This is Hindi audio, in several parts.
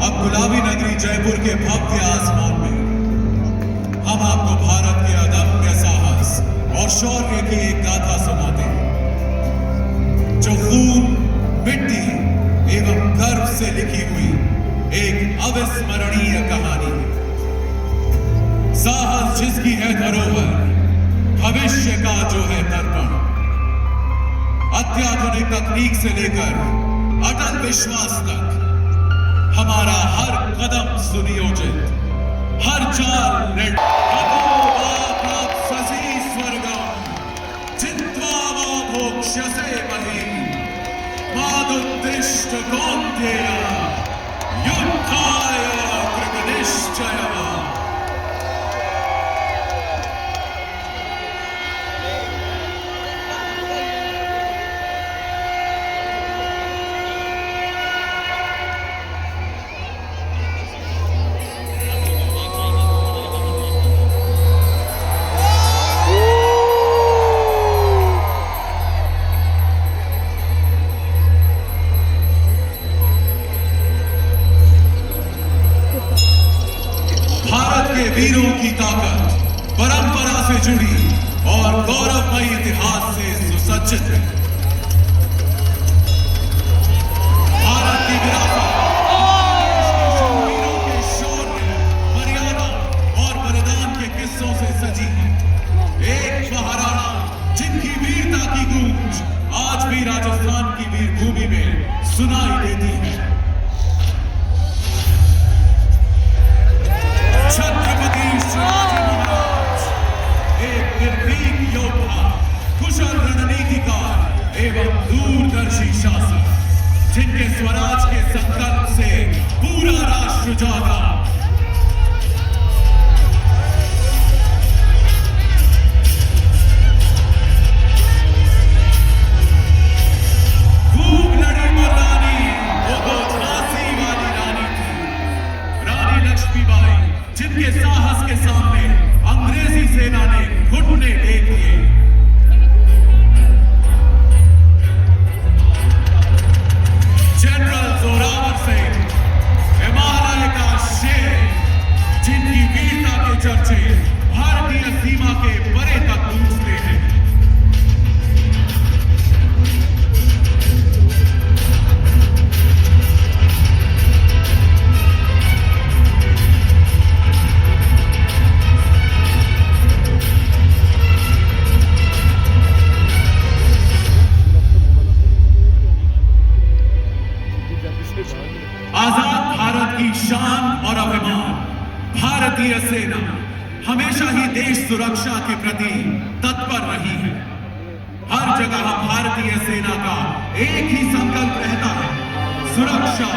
अब गुलाबी नगरी जयपुर के भव्य आसमान में हम आपको भारत के अदम्य साहस और शौर्य की एक गाथा सुनाते हैं, जो खून, मिट्टी एवं गर्व से लिखी हुई एक अविस्मरणीय कहानी है। साहस जिसकी है धरोहर, भविष्य का जो है दर्पण, अत्याधुनिक तकनीक से लेकर अटल विश्वास तक हमारा हर कदम सुनियोजित, हर चाल चिंत्वामोक्षसे मही मादुद्दिष्ट कौन्तेय युद्धाय कृतनिश्चयः। वीरों की ताकत परंपरा से जुड़ी और गौरवमयी इतिहास से सुसज्जित है। भारत की विरासत वीरों के शौर्य, मर्यादा और बलिदान के किस्सों से सजी है। एक महाराणा जिनकी वीरता की गूंज आज भी राजस्थान की वीर भूमि में सुनाई देती है। छत्रपति शिवाजी महाराज एक निर्भीक योद्धा, कुशल रणनीतिकार एवं दूरदर्शी शासक, जिनके स्वराज के संकल्प से पूरा राष्ट्र जागा। खूब लड़ी मर्दानी वो तो झांसी वाली रानी थी, रानी लक्ष्मीबाई, जिनके साहस के सामने अंग्रेजी सेना ने घुटने टेक दिए। जनरल जोरावर सिंह, हिमालय का शेर, जिनकी वीरता के चर्चे भारतीय सीमा के परे तक गूंजते हैं। आजाद भारत की शान और अभिमान, भारतीय सेना हमेशा ही देश सुरक्षा के प्रति तत्पर रही है। हर जगह भारतीय सेना का एक ही संकल्प रहता है, सुरक्षा,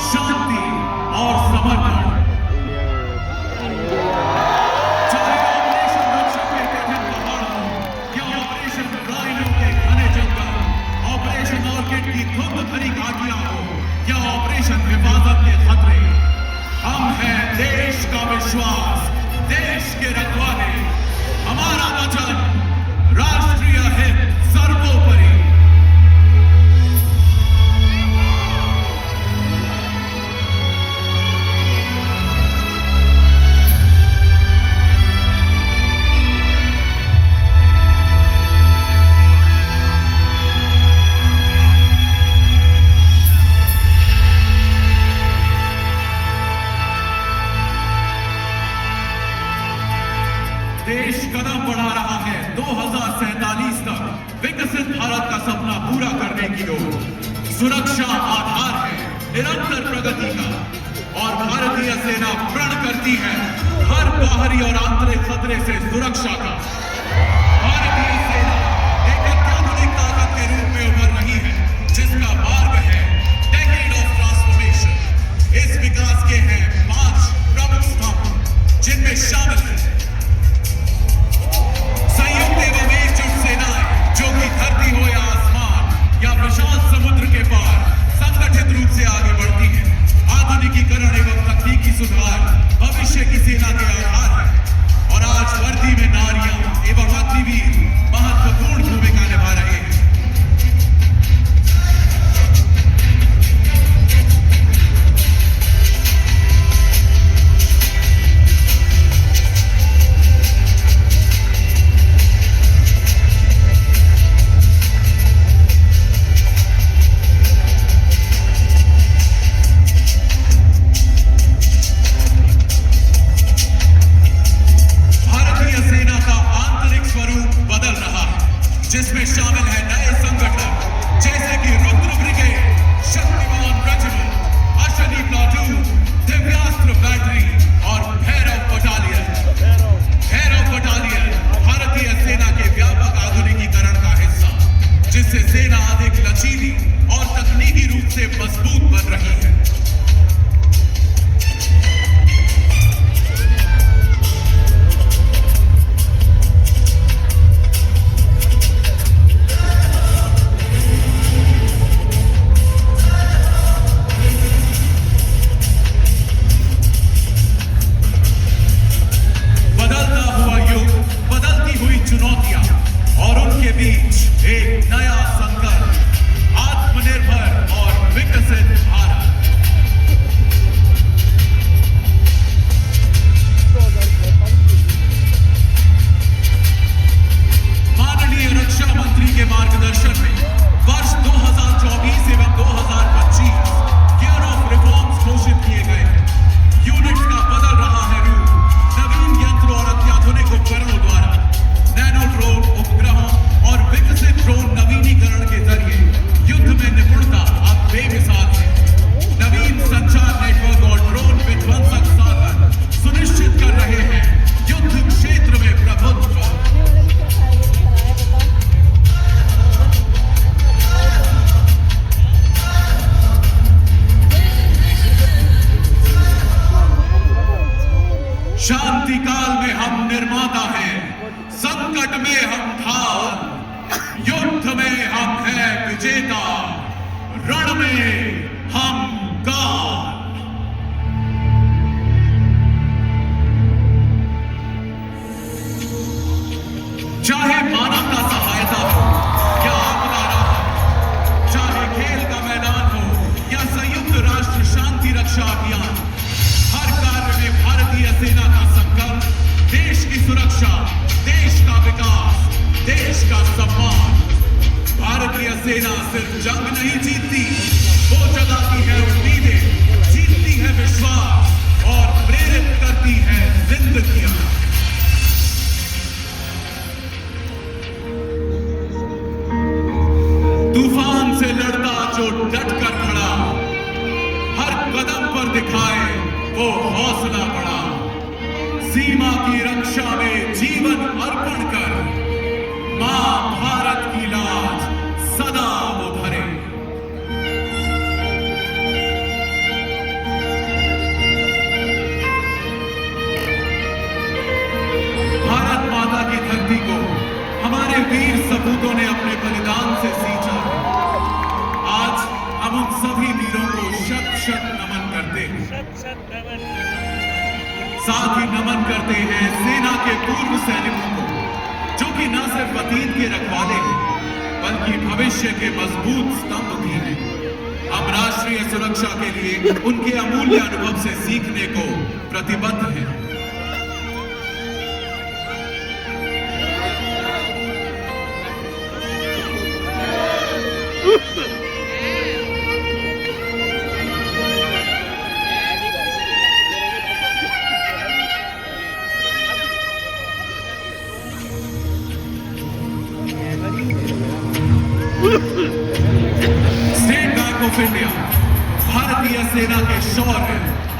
शांति और समर्पण। चाहे ऑपरेशन रक्षक के कठिन पहाड़ों या ऑपरेशन राइनो के घने जंगल, ऑपरेशन ऑर्किड की धुंध भरी घाटियां हो या ऑपरेशन हिफाजत के खतरे, हम हैं देश का विश्वास, देश के रखवाले। हमारा वचन राष्ट्रीय हित सर्वोपरि। देश कदम बढ़ा रहा है 2047 तक विकसित भारत का सपना पूरा करने की ओर। सुरक्षा आधार है निरंतर प्रगति का, और भारतीय सेना प्रण करती है हर बाहरी और आंतरिक खतरे से सुरक्षा का। भारतीय सेना एक अत्याधुनिक ताकत के रूप में उभर रही है, जिसका मार्ग है डेकेड ऑफ ट्रांसफॉर्मेशन। इस विकास के हैं 5 प्रमुख स्तंभ, जिनमें शामिल है संयुक्त एवं एकजुट सेनाएं, जो कि धरती हो या आसमान या प्रशांत समुद्र के पार संगठित रूप से आगे बढ़ती है। आधुनिकीकरण एवं तकनीकी सुधार भविष्य की सेना के आधार है, और आज वर्दी में नारियां एवं अग्नि शांति काल में हम निर्माता हैं, संकट में हम ढाल, युद्ध में हम हैं विजेता, रण में हम काल। चाहे मानवता सहायता हो या आपदा राहत, चाहे खेल का मैदान हो या संयुक्त राष्ट्र शांति रक्षा अभियान, हर कार्य में भारतीय सेना का संकल्प देश की सुरक्षा, देश का विकास, देश का सम्मान। भारतीय सेना सिर्फ जंग नहीं जीतती, वो जगाती है उम्मीदें, जीतती है विश्वास और प्रेरित करती है जिंदगियां। तूफान से लड़ता जो डट कर खड़ा, हर कदम पर दिखाए वो हौसला बड़ा, सीमा की रक्षा में जीवन अर्पण कर मां भारत की लाज सदा वो धरे। भारत माता की धरती को हमारे वीर सपूतों ने अपने बलिदान से सींचा है। आज हम उन सभी वीरों को शत शत नमन करते हैं। साथ ही नमन करते हैं सेना के पूर्व सैनिकों को, जो कि न सिर्फ अतीत के रखवाले हैं बल्कि भविष्य के मजबूत स्तंभ भी हैं। हम राष्ट्रीय सुरक्षा के लिए उनके अमूल्य अनुभव से सीखने को प्रतिबद्ध हैं। स्टेट बैंक ऑफ इंडिया भारतीय सेना के शौर्य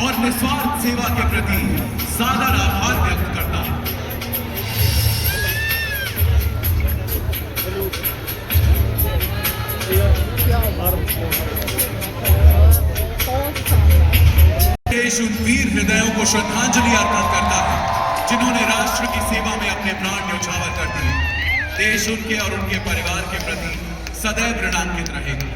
और निस्वार्थ सेवा के प्रति सादर आभार व्यक्त करता है। देश उन वीर हृदयों को श्रद्धांजलि अर्पण करता है जिन्होंने राष्ट्र की सेवा में अपने प्राण न्यौछावर कर दिए। देश उनके और उनके परिवार के प्रति सदैव ऋणान्वित रहेगा।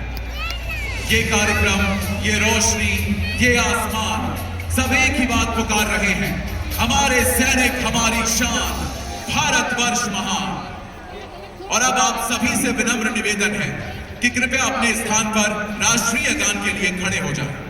ये कार्यक्रम, ये रोशनी, ये आसमान सब एक ही बात पुकार रहे हैं, हमारे सैनिक, हमारी शान, भारतवर्ष महान। और अब आप सभी से विनम्र निवेदन है कि कृपया अपने स्थान पर राष्ट्रीय गान के लिए खड़े हो जाएं।